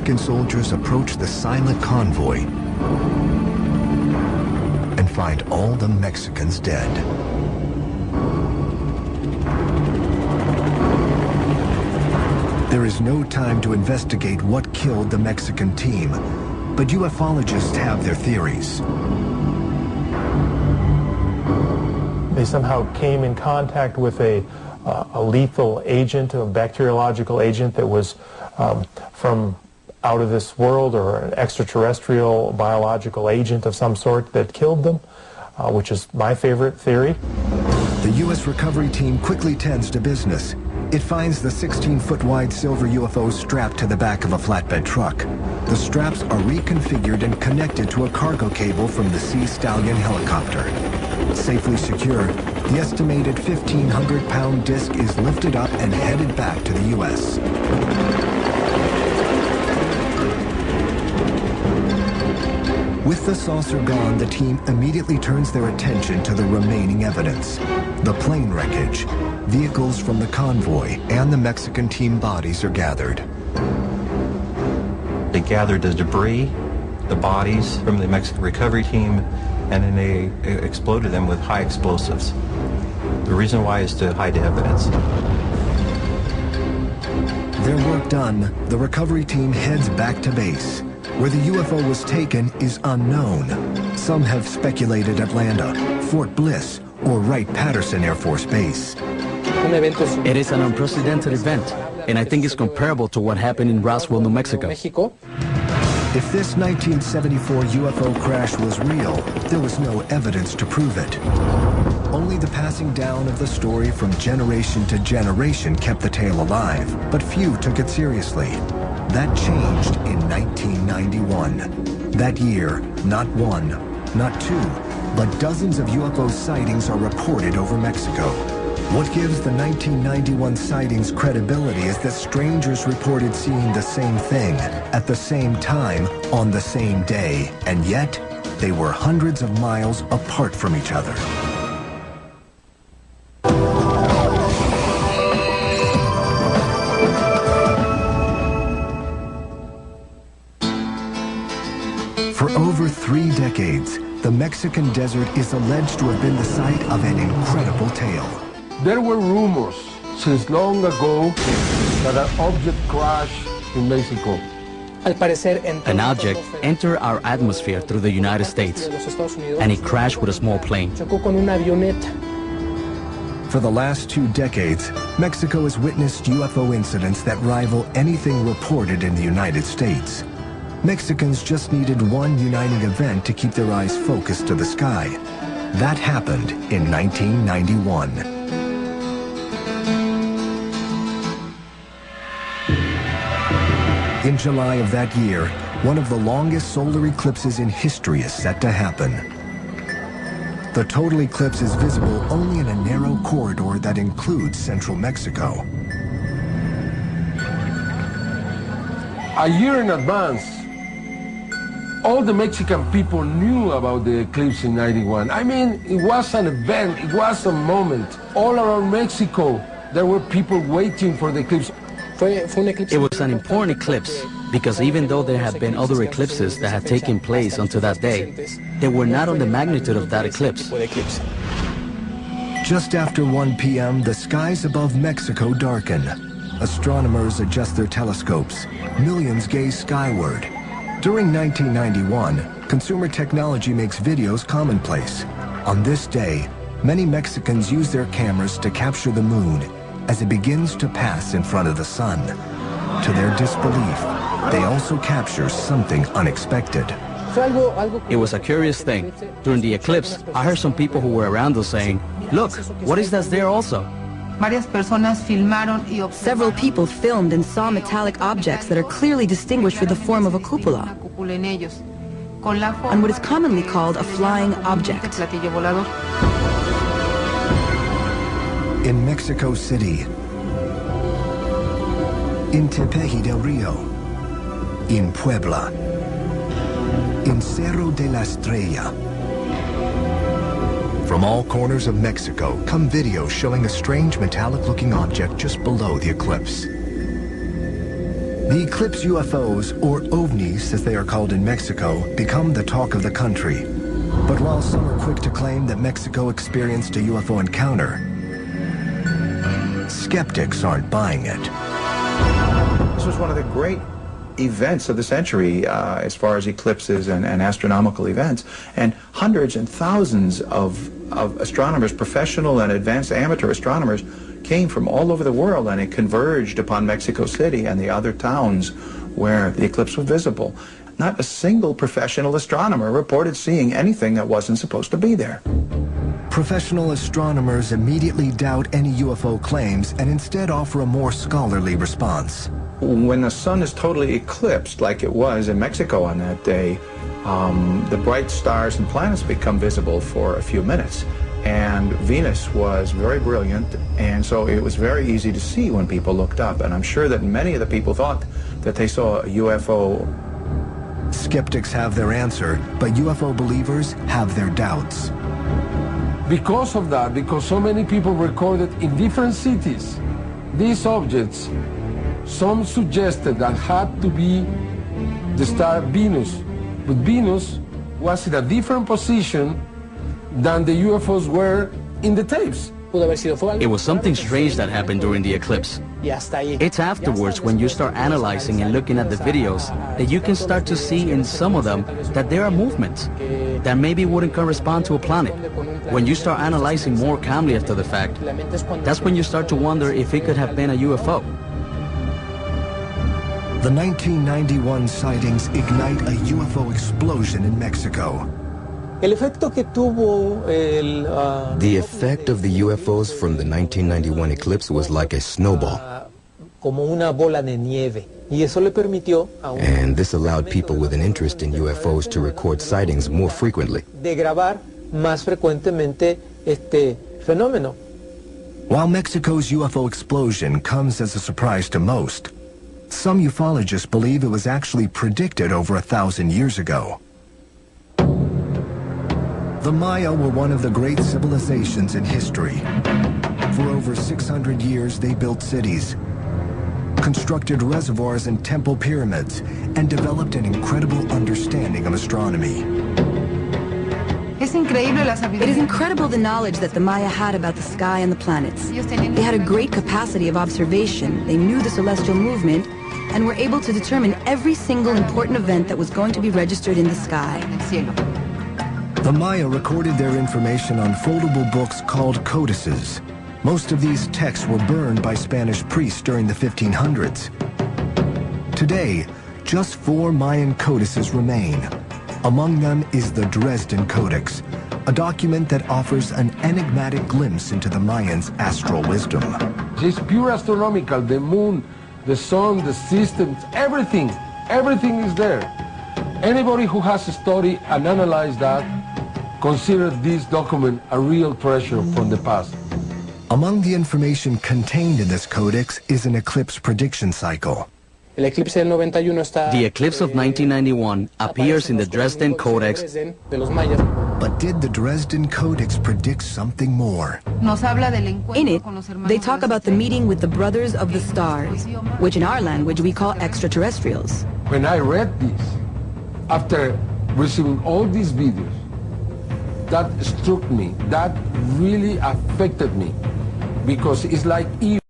American soldiers approach the silent convoy and find all the Mexicans dead. There is no time to investigate what killed the Mexican team, but ufologists have their theories. They somehow came in contact with a lethal agent, a bacteriological agent that was from out of this world, or an extraterrestrial biological agent of some sort that killed them, which is my favorite theory. The U.S. recovery team quickly tends to business. It finds the 16-foot-wide silver UFO strapped to the back of a flatbed truck. The straps are reconfigured and connected to a cargo cable from the Sea Stallion helicopter. Safely secured, the estimated 1,500-pound disc is lifted up and headed back to the U.S. With the saucer gone, the team immediately turns their attention to the remaining evidence. The plane wreckage, vehicles from the convoy, and the Mexican team bodies are gathered. They gathered the debris, the bodies from the Mexican recovery team, and then they exploded them with high explosives. The reason why is to hide the evidence. Their work done, the recovery team heads back to base. Where the UFO was taken is unknown. Some have speculated Atlanta, Fort Bliss, or Wright-Patterson Air Force Base. It is an unprecedented event, and I think it's comparable to what happened in Roswell, New Mexico. If this 1974 UFO crash was real, there was no evidence to prove it. Only the passing down of the story from generation to generation kept the tale alive, but few took it seriously. That changed in 1991. That year, not one, not two, but dozens of UFO sightings are reported over Mexico. What gives the 1991 sightings credibility is that strangers reported seeing the same thing at the same time on the same day, and yet they were hundreds of miles apart from each other. For over 3 decades, the Mexican desert is alleged to have been the site of an incredible tale. There were rumors since long ago that an object crashed in Mexico. An object entered our atmosphere through the United States, and it crashed with a small plane. For the last 2 decades, Mexico has witnessed UFO incidents that rival anything reported in the United States. Mexicans just needed one uniting event to keep their eyes focused to the sky. That happened in 1991. In July of that year, one of the longest solar eclipses in history is set to happen. The total eclipse is visible only in a narrow corridor that includes central Mexico. A year in advance, all the Mexican people knew about the eclipse in '91. I mean, it was an event, it was a moment. All around Mexico, there were people waiting for the eclipse. It was an important eclipse because even though there had been other eclipses that had taken place until that day, they were not on the magnitude of that eclipse. Just after 1 p.m., the skies above Mexico darken. Astronomers adjust their telescopes. Millions gaze skyward. During 1991, consumer technology makes videos commonplace. On this day, many Mexicans use their cameras to capture the moon as it begins to pass in front of the sun. To their disbelief, they also capture something unexpected. It was a curious thing. During the eclipse, I heard some people who were around us saying, "Look, what is that there also?" Several people filmed and saw metallic objects that are clearly distinguished with the form of a cupola, and what is commonly called a flying object. In Mexico City, in Tepeji del Rio, in Puebla, in Cerro de la Estrella. From all corners of Mexico come videos showing a strange metallic-looking object just below the eclipse. The eclipse UFOs, or ovnis as they are called in Mexico, become the talk of the country. But while some are quick to claim that Mexico experienced a UFO encounter, skeptics aren't buying it. This was one of the great events of the century as far as eclipses and astronomical events, and hundreds and thousands of astronomers, professional and advanced amateur astronomers, came from all over the world, and it converged upon Mexico City and the other towns where the eclipse was visible. Not a single professional astronomer reported seeing anything that wasn't supposed to be there. Professional astronomers immediately doubt any UFO claims and instead offer a more scholarly response. When the sun is totally eclipsed, like it was in Mexico on that day, the bright stars and planets become visible for a few minutes. And Venus was very brilliant, and so it was very easy to see when people looked up. And I'm sure that many of the people thought that they saw a UFO. Skeptics have their answer, but UFO believers have their doubts. Because of that, because so many people recorded in different cities these objects, some suggested that had to be the star Venus. But Venus was in a different position than the UFOs were in the tapes. It was something strange that happened during the eclipse. It's afterwards, when you start analyzing and looking at the videos, that you can start to see in some of them that there are movements that maybe wouldn't correspond to a planet. When you start analyzing more calmly after the fact, that's when you start to wonder if it could have been a UFO. The 1991 sightings ignite a UFO explosion in Mexico. The effect of the UFOs from the 1991 eclipse was like a snowball. And this allowed people with an interest in UFOs to record sightings more frequently. While Mexico's UFO explosion comes as a surprise to most, some ufologists believe it was actually predicted over 1,000 years ago. The Maya were one of the great civilizations in history. For over 600 years, they built cities, constructed reservoirs and temple pyramids, and developed an incredible understanding of astronomy. It is incredible the knowledge that the Maya had about the sky and the planets. They had a great capacity of observation, they knew the celestial movement, and were able to determine every single important event that was going to be registered in the sky. The Maya recorded their information on foldable books called codices. Most of these texts were burned by Spanish priests during the 1500s. Today, just 4 Mayan codices remain. Among them is the Dresden Codex, a document that offers an enigmatic glimpse into the Mayans' astral wisdom. It's pure astronomical, the moon, the sun, the systems, everything is there. Anybody who has studied and analyzed that consider this document a real treasure from the past. Among the information contained in this codex is an eclipse prediction cycle. The eclipse of 1991 appears in the Dresden Codex. But did the Dresden Codex predict something more? In it, they talk about the meeting with the Brothers of the Stars, which in our language we call extraterrestrials. When I read this, after receiving all these videos, that struck me, that really affected me, because it's like